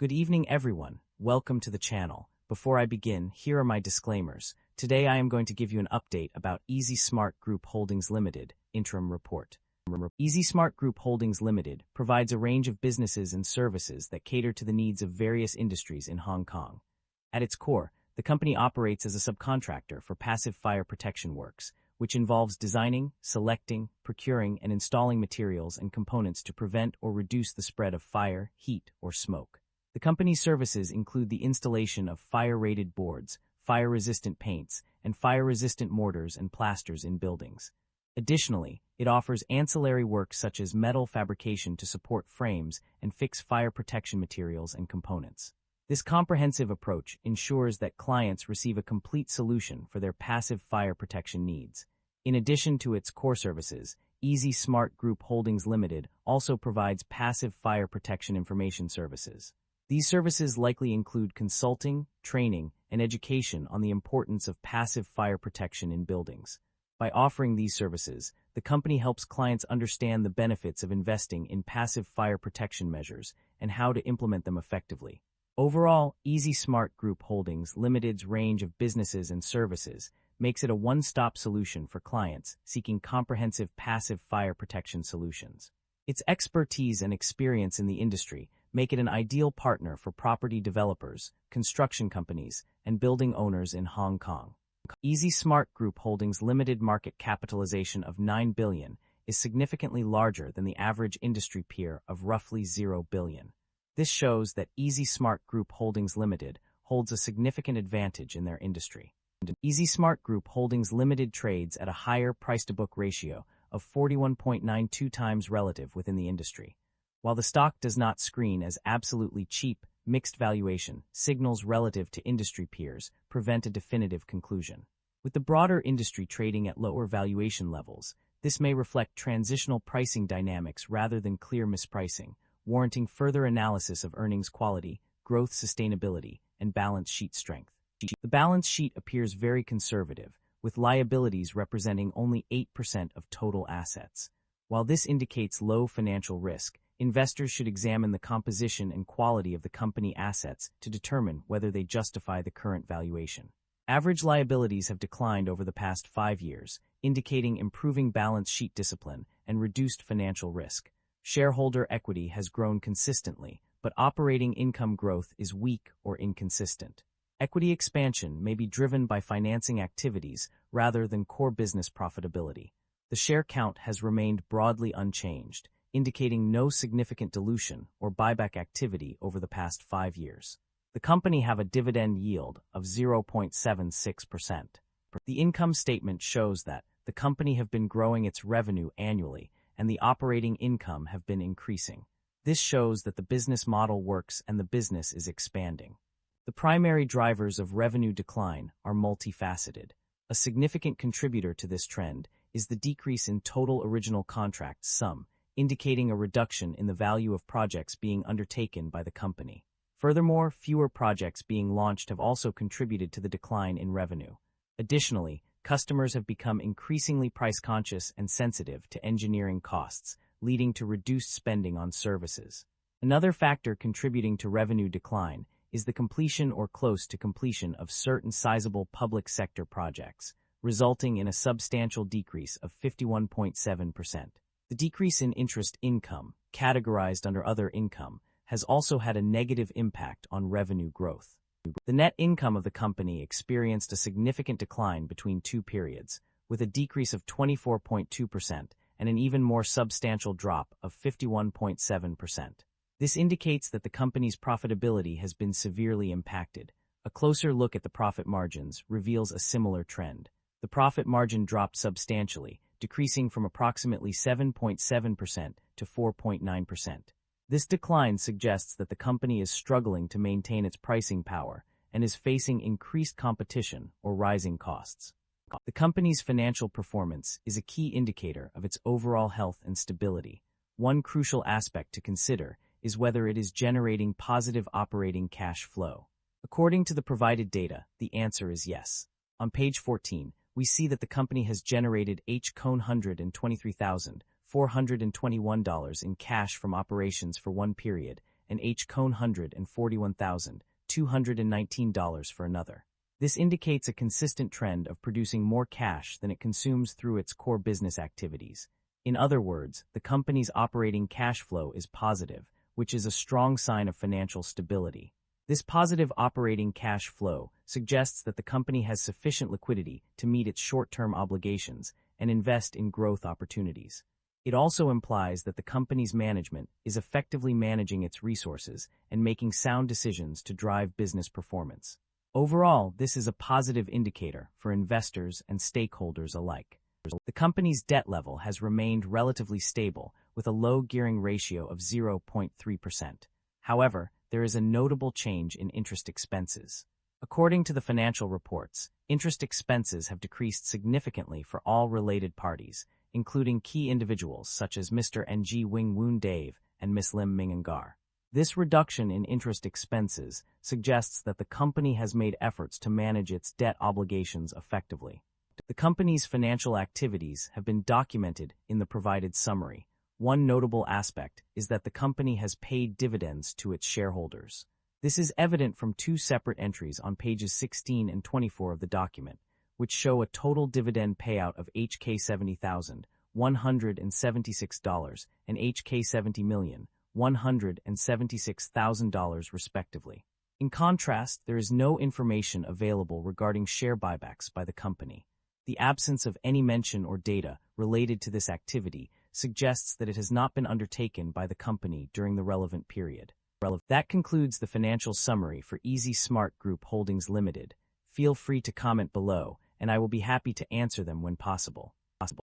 Good evening, everyone. Welcome to the channel. Before I begin, here are my disclaimers. Today I am going to give you an update about Easy Smart Group Holdings Limited interim report. Easy Smart Group Holdings Limited provides a range of businesses and services that cater to the needs of various industries in Hong Kong. At its core, the company operates as a subcontractor for passive fire protection works, which involves designing, selecting, procuring, and installing materials and components to prevent or reduce the spread of fire, heat, or smoke. The company's services include the installation of fire-rated boards, fire-resistant paints, and fire-resistant mortars and plasters in buildings. Additionally, it offers ancillary work such as metal fabrication to support frames and fix fire protection materials and components. This comprehensive approach ensures that clients receive a complete solution for their passive fire protection needs. In addition to its core services, Easy Smart Group Holdings Limited also provides passive fire protection information services. These services likely include consulting, training, and education on the importance of passive fire protection in buildings. By offering these services, the company helps clients understand the benefits of investing in passive fire protection measures and how to implement them effectively. Overall, Easy Smart Group Holdings Limited's range of businesses and services makes it a one-stop solution for clients seeking comprehensive passive fire protection solutions. Its expertise and experience in the industry make it an ideal partner for property developers, construction companies, and building owners in Hong Kong. Easy Smart Group Holdings Limited market capitalization of $9 billion is significantly larger than the average industry peer of roughly $0 billion. This shows that Easy Smart Group Holdings Limited holds a significant advantage in their industry. Easy Smart Group Holdings Limited trades at a higher price-to-book ratio of 41.92 times relative within the industry. While the stock does not screen as absolutely cheap, mixed valuation signals relative to industry peers prevent a definitive conclusion. With the broader industry trading at lower valuation levels, this may reflect transitional pricing dynamics rather than clear mispricing, warranting further analysis of earnings quality, growth sustainability, and balance sheet strength. The balance sheet appears very conservative, with liabilities representing only 8% of total assets. While this indicates low financial risk, investors should examine the composition and quality of the company assets to determine whether they justify the current valuation. Average liabilities have declined over the past 5 years, indicating improving balance sheet discipline and reduced financial risk. Shareholder equity has grown consistently, but operating income growth is weak or inconsistent. Equity expansion may be driven by financing activities rather than core business profitability. The share count has remained broadly unchanged, indicating no significant dilution or buyback activity over the past 5 years. The company have a dividend yield of 0.76%. The income statement shows that the company have been growing its revenue annually and the operating income have been increasing. This shows that the business model works and the business is expanding. The primary drivers of revenue decline are multifaceted. A significant contributor to this trend is the decrease in total original contract sum, indicating a reduction in the value of projects being undertaken by the company. Furthermore, fewer projects being launched have also contributed to the decline in revenue. Additionally, customers have become increasingly price-conscious and sensitive to engineering costs, leading to reduced spending on services. Another factor contributing to revenue decline is the completion or close to completion of certain sizable public sector projects, resulting in a substantial decrease of 51.7%. The decrease in interest income, categorized under other income, has also had a negative impact on revenue growth. The net income of the company experienced a significant decline between 2 periods, with a decrease of 24.2% and an even more substantial drop of 51.7%. This indicates that the company's profitability has been severely impacted. A closer look at the profit margins reveals a similar trend. The profit margin dropped substantially, decreasing from approximately 7.7% to 4.9%. This decline suggests that the company is struggling to maintain its pricing power and is facing increased competition or rising costs. The company's financial performance is a key indicator of its overall health and stability. One crucial aspect to consider is whether it is generating positive operating cash flow. According to the provided data, the answer is yes. On page 14, we see that the company has generated $123,421 in cash from operations for one period and $141,219 for another. This indicates a consistent trend of producing more cash than it consumes through its core business activities. In other words, the company's operating cash flow is positive, which is a strong sign of financial stability. This positive operating cash flow suggests that the company has sufficient liquidity to meet its short-term obligations and invest in growth opportunities. It also implies that the company's management is effectively managing its resources and making sound decisions to drive business performance. Overall, this is a positive indicator for investors and stakeholders alike. The company's debt level has remained relatively stable, with a low gearing ratio of 0.3%. However, there is a notable change in interest expenses. According to the financial reports, interest expenses have decreased significantly for all related parties, including key individuals such as Mr. Ng Wing Woon Dave and Ms. Lim Ming Ngar. This reduction in interest expenses suggests that the company has made efforts to manage its debt obligations effectively. The company's financial activities have been documented in the provided summary. One notable aspect is that the company has paid dividends to its shareholders. This is evident from two separate entries on pages 16 and 24 of the document, which show a total dividend payout of HK $70,176 and HK $70,176,000 respectively. In contrast, there is no information available regarding share buybacks by the company. The absence of any mention or data related to this activity suggests that it has not been undertaken by the company during the relevant period. That concludes the financial summary for Easy Smart Group Holdings Limited. Feel free to comment below, and I will be happy to answer them when possible.